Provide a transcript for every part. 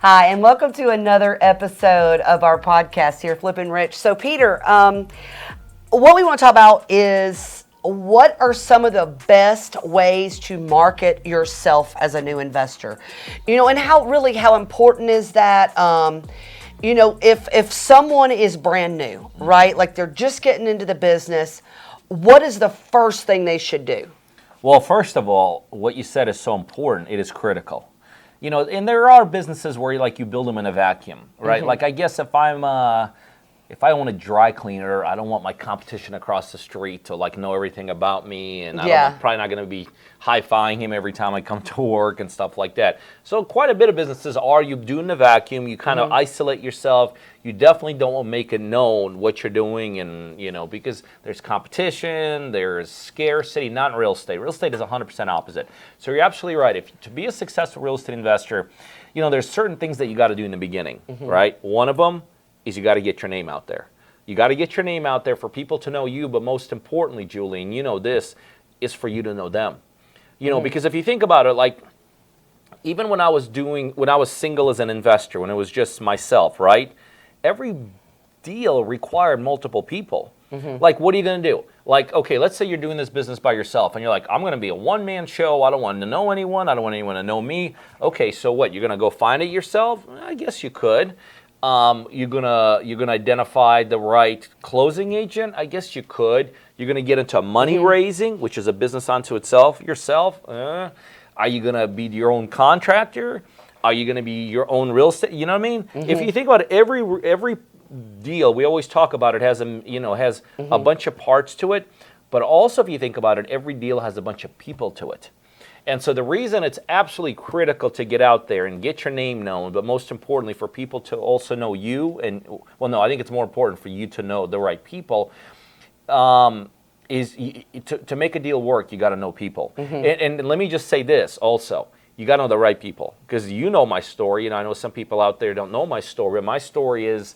Hi, and welcome to another episode of our podcast here, Flippin' Rich. So, Peter, what we want to talk about is what are some of the best ways to market yourself as a new investor? And how important is that? If someone is brand new, right, like they're just getting into the business, what is the first thing they should do? Well, first of all, what you said is so important. It is critical. And there are businesses where you build them in a vacuum, right? Mm-hmm. Like I guess if I own a dry cleaner, I don't want my competition across the street to know everything about me, and I'm probably not going to be high-fiving him every time I come to work and stuff like that. So quite a bit of businesses are you do in the vacuum. You kind of isolate yourself. You definitely don't want to make it known what you're doing, and because there's competition, there's scarcity. Not in real estate. Real estate is 100% opposite. So you're absolutely right. To be a successful real estate investor, there's certain things that you got to do in the beginning, right? One of them is you got to get your name out there. You got to get your name out there for people to know you, but most importantly, Julie, this is for you to know them. Because if you think about it, even when I was single as an investor, when it was just myself, right? Every deal required multiple people. What are you going to do? Okay, let's say you're doing this business by yourself, and you're like, I'm going to be a one-man show. I don't want to know anyone. I don't want anyone to know me. Okay, so what? You're going to go find it yourself? I guess you could. You're gonna identify the right closing agent. I guess you could. You're gonna get into money raising, which is a business unto itself. Yourself. Are you gonna be your own contractor? Are you gonna be your own real estate? You know what I mean? If you think about it, every deal, we always talk about it has a bunch of parts to it. But also, if you think about it, every deal has a bunch of people to it. And so the reason it's absolutely critical to get out there and get your name known, but most importantly for people to also know you, I think it's more important for you to know the right people, is to make a deal work, you got to know people. And let me just say this also, you got to know the right people, because my story, I know some people out there don't know my story, but my story is,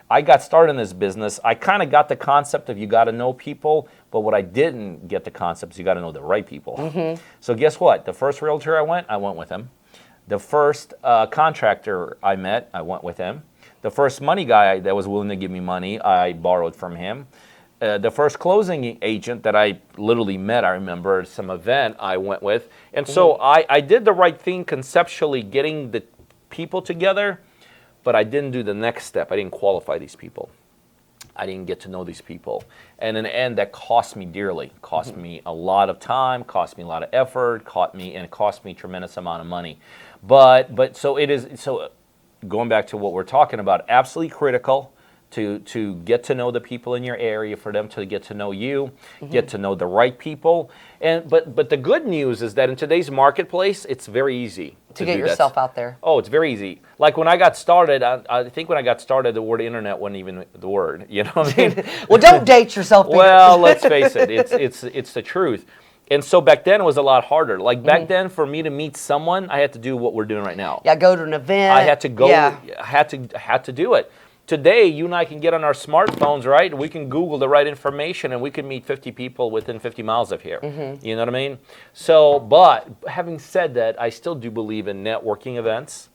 I got started in this business. I kind of got the concept of you got to know people, but what I didn't get the concept is you got to know the right people. So guess what? The first realtor I went with him. The first contractor I met, I went with him. The first money guy that was willing to give me money, I borrowed from him. The first closing agent that I literally met, I remember at some event I went with. And so I did the right thing conceptually, getting the people together. But I didn't do the next step. I didn't qualify these people. I didn't get to know these people. And in the end, that cost me dearly. Cost me a lot of time, cost me a lot of effort, it cost me a tremendous amount of money. But so it is, so going back to what we're talking about, absolutely critical to get to know the people in your area, for them to get to know you, get to know the right people. But the good news is that in today's marketplace, it's very easy to get yourself out there. Oh, it's very easy. Like when I got started, I think when I got started, the word internet wasn't even the word. You know what I mean? Well, don't date yourself, Peter. Well, let's face it. It's the truth. And so back then it was a lot harder. Like back then, for me to meet someone, I had to do what we're doing right now. Yeah, go to an event. I had to go. Yeah. I had to do it. Today, you and I can get on our smartphones, right? We can Google the right information, and we can meet 50 people within 50 miles of here. You know what I mean? So, but having said that, I still do believe in networking events.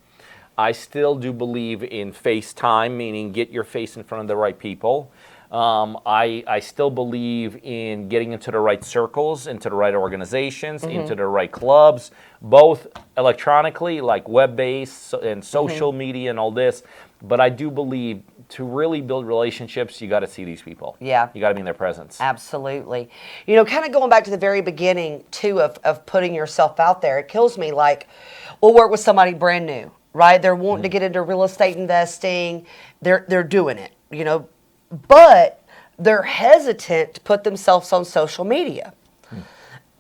I still do believe in FaceTime, meaning get your face in front of the right people. I still believe in getting into the right circles, into the right organizations, into the right clubs, both electronically, like web-based and social media and all this. But I do believe to really build relationships, you got to see these people. Yeah. You got to be in their presence. Absolutely. Kind of going back to the very beginning, too, of putting yourself out there, it kills me. We'll work with somebody brand new, right? They're wanting to get into real estate investing. They're doing it, but they're hesitant to put themselves on social media.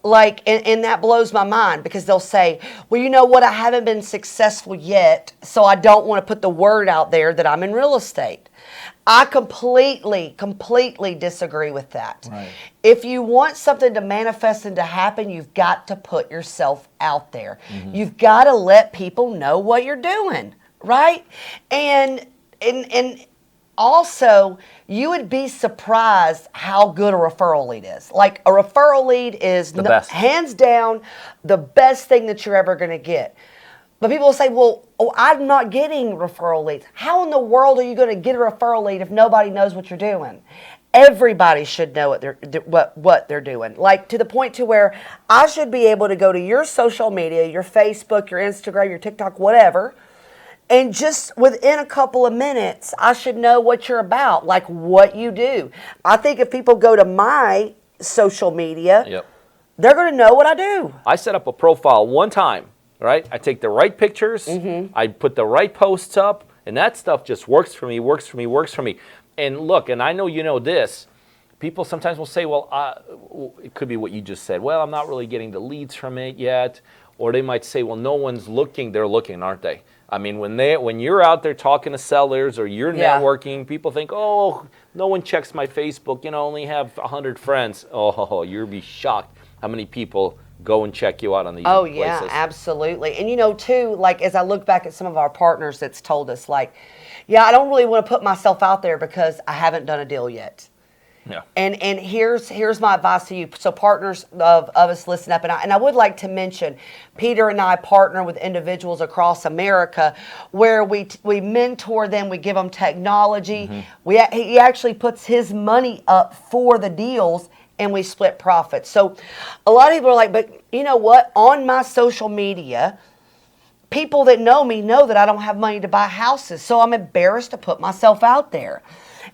And that blows my mind, because they'll say, well, you know what, I haven't been successful yet, so I don't want to put the word out there that I'm in real estate. I completely disagree with that. Right. If you want something to manifest and to happen, you've got to put yourself out there. You've got to let people know what you're doing, right? And also, you would be surprised how good a referral lead is. Like, a referral lead is the best. Hands down the best thing that you're ever going to get. But people will say, well, oh, I'm not getting referral leads. How in the world are you going to get a referral lead if nobody knows what you're doing? Everybody should know what they're doing. Like, to the point to where I should be able to go to your social media, your Facebook, your Instagram, your TikTok, whatever, and just within a couple of minutes, I should know what you're about, like what you do. I think if people go to my social media, Yep. they're going to know what I do. I set up a profile one time, right? I take the right pictures, I put the right posts up, and that stuff just works for me. And look, and I know you know this, people sometimes will say, well, it could be what you just said. Well, I'm not really getting the leads from it yet. Or they might say, well, no one's looking. They're looking, aren't they? I mean, when you're out there talking to sellers or you're networking, people think, oh, no one checks my Facebook. You know, I only have 100 friends. Oh, you'll be shocked how many people go and check you out on these places. Oh, yeah, absolutely. And, you know, too, like, as I look back at some of our partners that's told us, like, yeah, I don't really want to put myself out there because I haven't done a deal yet. Yeah. And here's my advice to you. So partners of us, listen up. And I would like to mention, Peter and I partner with individuals across America where we mentor them. We give them technology. He actually puts his money up for the deals, and we split profits. So a lot of people are like, but you know what? On my social media, people that know me know that I don't have money to buy houses. So I'm embarrassed to put myself out there.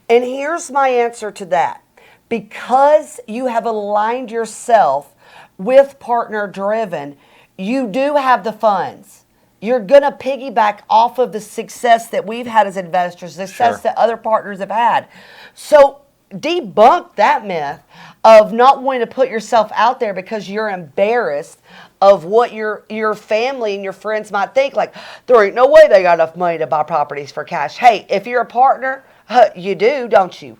And here's my answer to that. Because you have aligned yourself with Partner Driven, you do have the funds. You're going to piggyback off of the success that we've had as investors, the success that other partners have had. So debunk that myth of not wanting to put yourself out there because you're embarrassed of what your family and your friends might think. Like, there ain't no way they got enough money to buy properties for cash. Hey, if you're a partner, you do, don't you?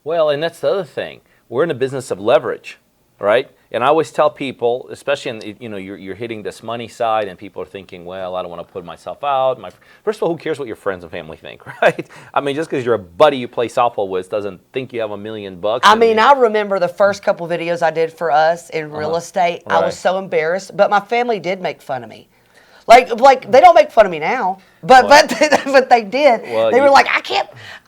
Well, and that's the other thing. We're in the business of leverage, right? And I always tell people, especially in, you're hitting this money side, and people are thinking, well, I don't want to put myself out. First of all, who cares what your friends and family think, right? I mean, just because you're a buddy you play softball with doesn't think you have $1 million. I mean, I remember the first couple videos I did for us in real estate. Right. I was so embarrassed, but my family did make fun of me. Like they don't make fun of me now, but they did. Well, they were like, I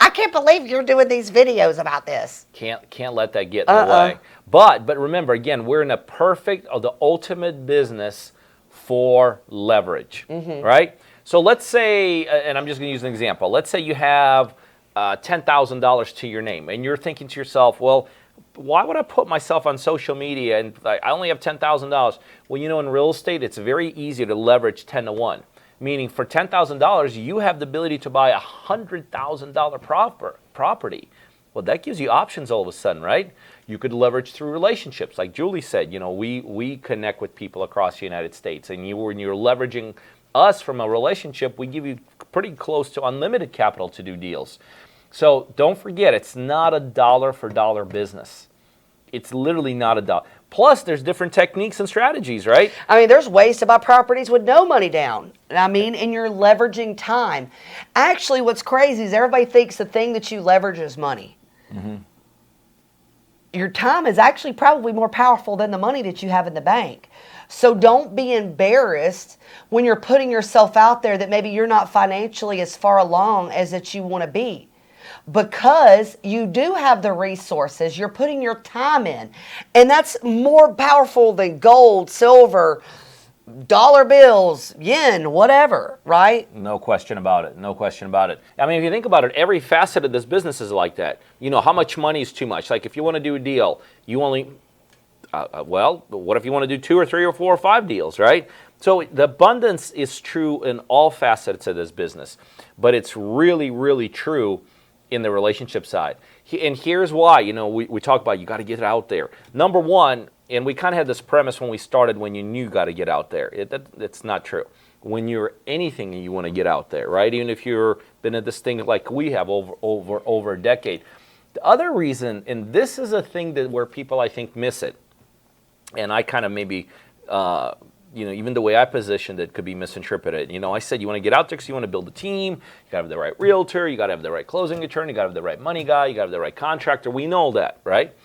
can't believe you're doing these videos about this. Can't let that get in the way. But remember, again, we're in the ultimate business for leverage, right? So let's say, and I'm just going to use an example. Let's say you have $10,000 to your name, and you're thinking to yourself, well, why would I put myself on social media and I only have $10,000? Well, in real estate, it's very easy to leverage 10 to 1. Meaning for $10,000, you have the ability to buy a $100,000 property. Well, that gives you options all of a sudden, right? You could leverage through relationships. Like Julie said, we connect with people across the United States. And when you're leveraging us from a relationship, we give you pretty close to unlimited capital to do deals. So don't forget, it's not a dollar for dollar business. It's literally not a dollar. Plus, there's different techniques and strategies, right? I mean, there's ways to buy properties with no money down. I mean, and you're leveraging time. Actually, what's crazy is everybody thinks the thing that you leverage is money. Your time is actually probably more powerful than the money that you have in the bank. So don't be embarrassed when you're putting yourself out there that maybe you're not financially as far along as that you want to be. Because you do have the resources, you're putting your time in. And that's more powerful than gold, silver, dollar bills, yen, whatever, right? No question about it. I mean, if you think about it, every facet of this business is like that. How much money is too much? Like if you want to do a deal, you only, what if you want to do 2 or 3 or 4 or 5 deals, right? So the abundance is true in all facets of this business. But it's really, really true in the relationship side. And here's why, we talk about you got to get it out there. Number one, and we kind of had this premise when we started, when you knew you got to get out there. It's not true. When you're anything, you want to get out there, right? Even if you've been at this thing like we have over a decade. The other reason, and this is a thing where people I think miss it, and I kind of maybe even the way I positioned it could be misinterpreted. I said you want to get out there because you want to build a team. You got to have the right realtor. You got to have the right closing attorney. You got to have the right money guy. You got to have the right contractor. We know that, right?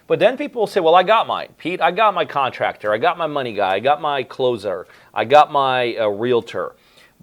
But then people will say, well, I got mine. Pete, I got my contractor. I got my money guy. I got my closer. I got my realtor.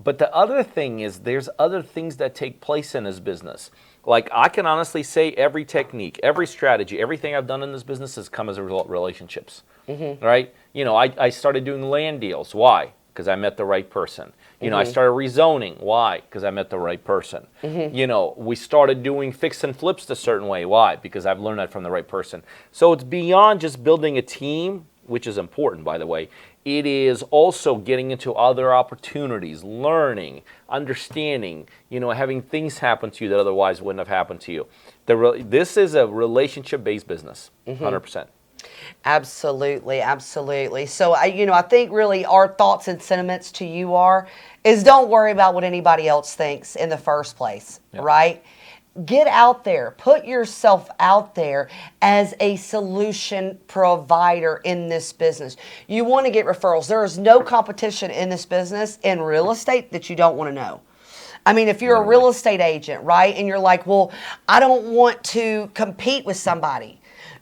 But the other thing is there's other things that take place in this business. Like I can honestly say every technique, every strategy, everything I've done in this business has come as a result of relationships, right? You know, I started doing land deals. Why? Because I met the right person. You know, I started rezoning. Why? Because I met the right person. You know, we started doing fix and flips a certain way. Why? Because I've learned that from the right person. So it's beyond just building a team, which is important, by the way. It is also getting into other opportunities, learning, understanding, you know, having things happen to you that otherwise wouldn't have happened to you. This is a relationship-based business, 100%. Absolutely, absolutely. So I think really our thoughts and sentiments to you is don't worry about what anybody else thinks in the first place, right? Get out there, put yourself out there as a solution provider in this business. You want to get referrals. There is no competition in this business in real estate that you don't want to know. I mean, if you're a real estate agent, right, and you're like, well, I don't want to compete with somebody.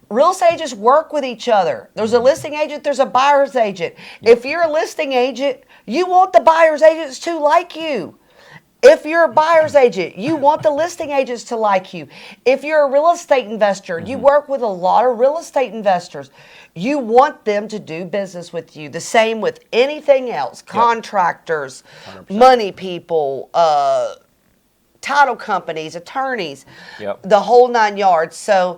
Real estate agents work with each other. There's a listing agent, there's a buyer's agent. If you're a listing agent, you want the buyer's agents to like you. If you're a buyer's agent, you want the listing agents to like you. If you're a real estate investor, you work with a lot of real estate investors. You want them to do business with you. The same with anything else, contractors, 100%. money people, title companies, attorneys, the whole 9 yards. So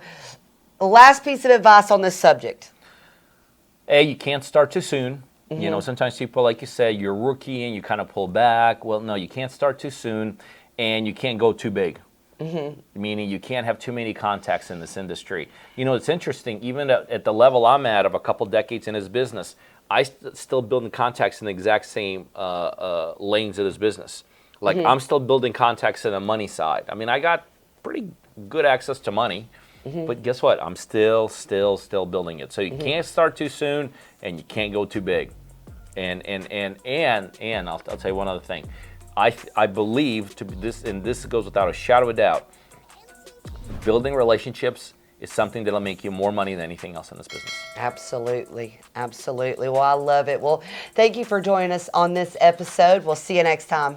last piece of advice on this subject. A, you can't start too soon. You know, sometimes people, like you said, you're a rookie and you kind of pull back. Well, no, you can't start too soon, and you can't go too big. Meaning you can't have too many contacts in this industry. You know, it's interesting, even at the level I'm at of a couple decades in this business, I still building contacts in the exact same lanes of this business. Like I'm still building contacts in the money side. I mean, I got pretty good access to money. But guess what? I'm still building it. So you can't start too soon, and you can't go too big. And I'll tell you one other thing. I believe this goes without a shadow of a doubt. Building relationships is something that'll make you more money than anything else in this business. Absolutely, absolutely. Well, I love it. Well, thank you for joining us on this episode. We'll see you next time.